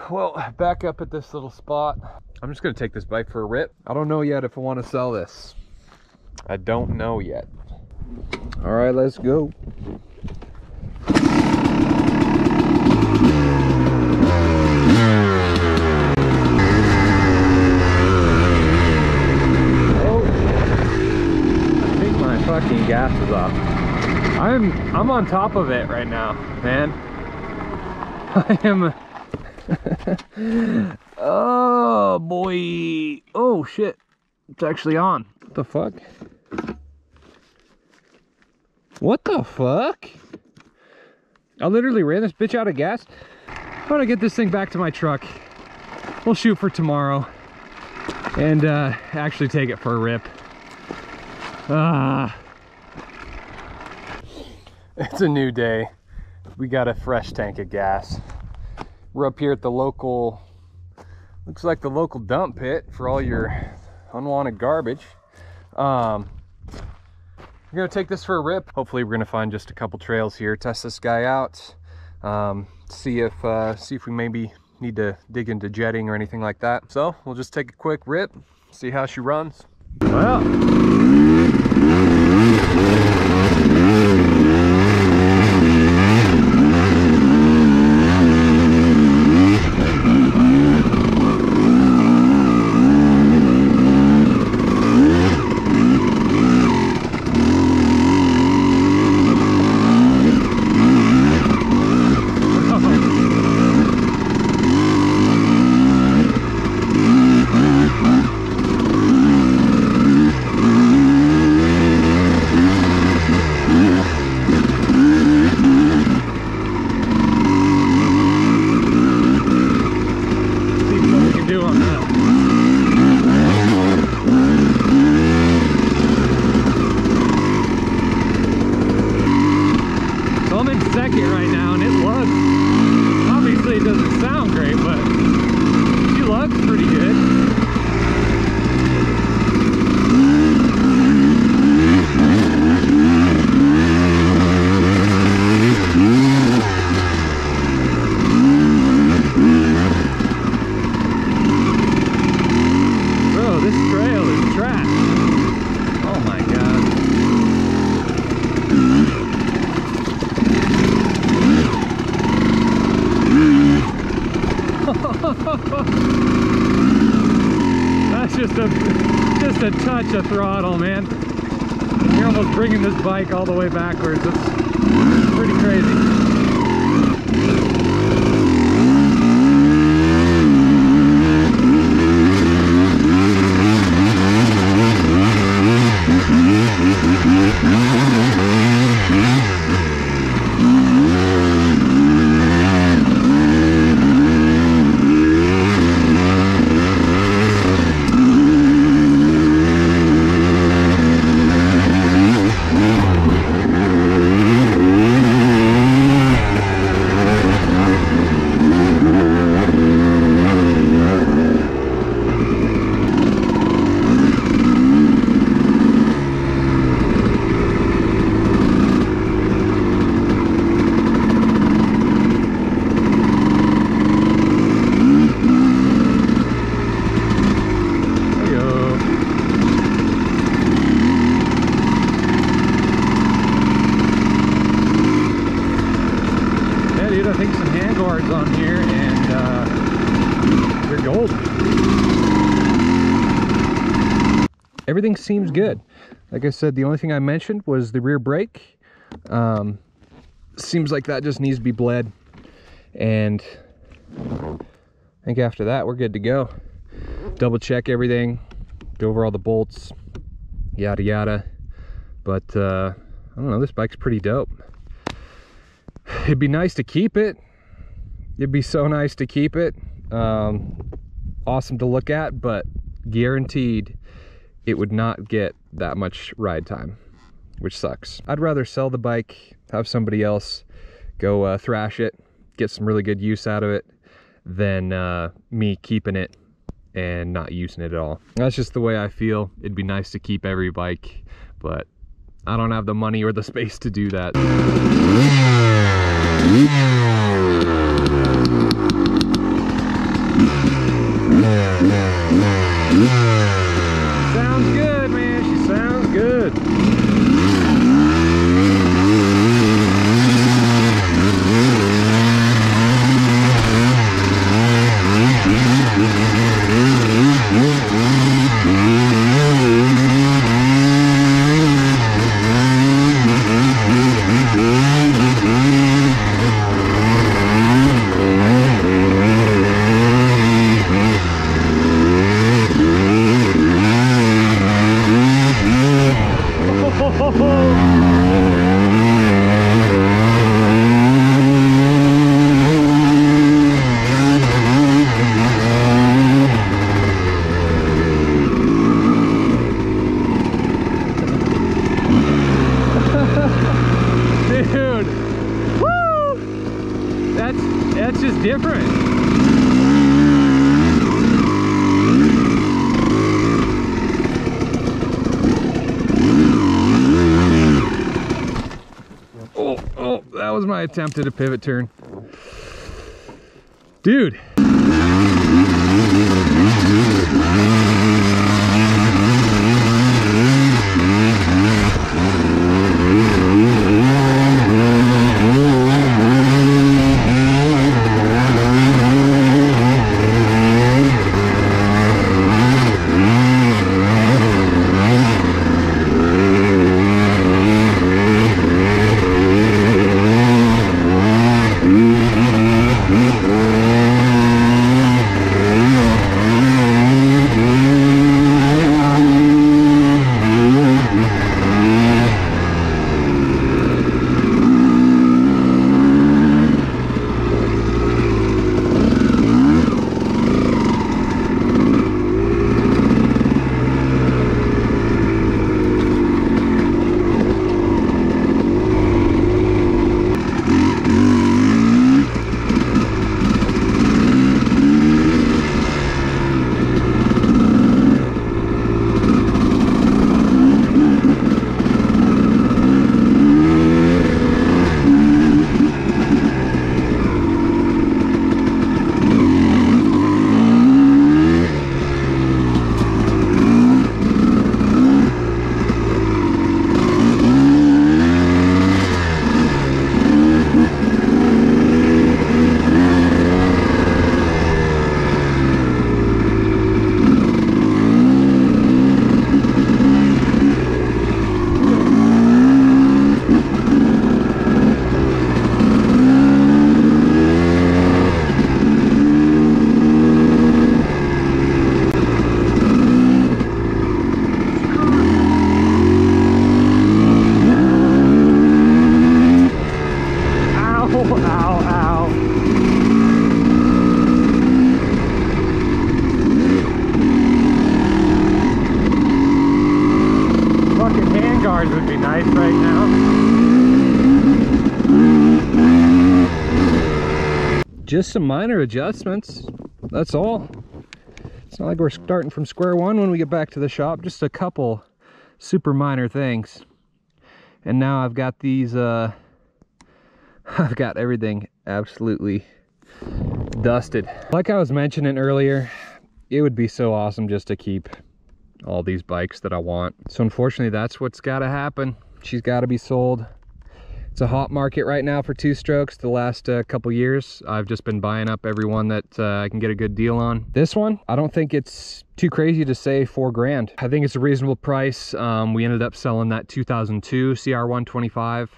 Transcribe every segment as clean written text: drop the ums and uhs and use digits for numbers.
well, back up at this little spot. I'm just gonna take this bike for a rip. I don't know yet if I want to sell this. I don't know yet. All right, let's go. Oh, I think my fucking gas is off. I'm on top of it right now, man. I am. Oh boy. Oh shit. It's actually on. What the fuck? What the fuck? I literally ran this bitch out of gas. I'm gonna get this thing back to my truck. We'll shoot for tomorrow and actually take it for a rip. It's a new day. We got a fresh tank of gas. We're up here at the local, looks like the local dump pit for all your unwanted garbage. We're gonna take this for a rip. Hopefully we're gonna find just a couple trails here, test this guy out, see if we maybe need to dig into jetting or anything like that. So we'll just take a quick rip, see how she runs. Well, that's just a touch of throttle, man. You're almost bringing this bike all the way backwards. It's pretty crazy. I think some handguards on here, and they're gold. Everything seems good. Like I said, the only thing I mentioned was the rear brake. Seems like that just needs to be bled, and I think after that we're good to go. Double check everything, go over all the bolts, yada yada. But I don't know, this bike's pretty dope. It'd be nice to keep it. It'd be so nice to keep it. Awesome to look at, but guaranteed it would not get that much ride time, which sucks. I'd rather sell the bike, have somebody else go thrash it, get some really good use out of it, than me keeping it and not using it at all. That's just the way I feel. It'd be nice to keep every bike, but I don't have the money or the space to do that. That's just different. Oh, that was my attempt at a pivot turn. Dude. Would be nice right now. Just some minor adjustments, that's all. It's not like we're starting from square one when we get back to the shop. Just a couple super minor things, and now I've got these I've got everything absolutely dusted. Like I was mentioning earlier, it would be so awesome just to keep all these bikes that I want. So unfortunately, that's what's got to happen. She's got to be sold. It's a hot market right now for two-strokes. The last couple years, I've just been buying up every one that I can get a good deal on. This one, I don't think it's too crazy to say $4 grand. I think it's a reasonable price. We ended up selling that 2002 CR125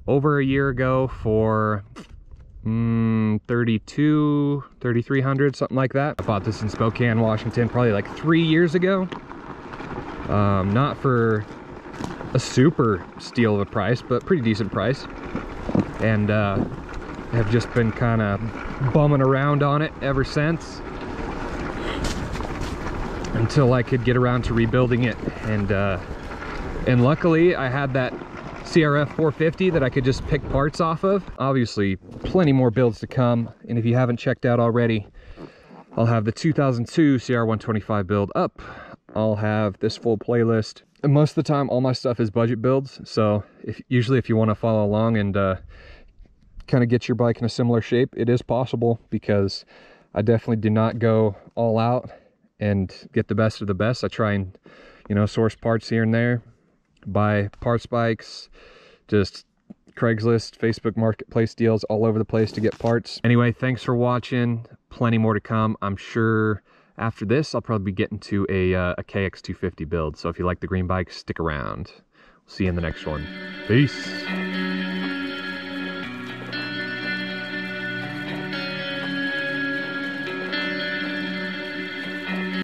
over a year ago for $3,300, something like that. I bought this in Spokane, Washington, probably like 3 years ago. Not for a super steal of a price, but pretty decent price. And have just been kind of bumming around on it ever since, until I could get around to rebuilding it. And luckily I had that CR250 that I could just pick parts off of. Obviously plenty more builds to come, and if you haven't checked out already, I'll have the 2002 CR125 build up. I'll have this full playlist, and most of the time all my stuff is budget builds. So usually if you want to follow along and kind of get your bike in a similar shape, it is possible, because I definitely do not go all out and get the best of the best. I try and, you know, source parts here and there, buy parts bikes, just Craigslist, Facebook Marketplace deals all over the place to get parts. Anyway, thanks for watching. Plenty more to come. I'm sure after this, I'll probably be getting to a KX250 build. So if you like the green bike, stick around. See you in the next one. Peace.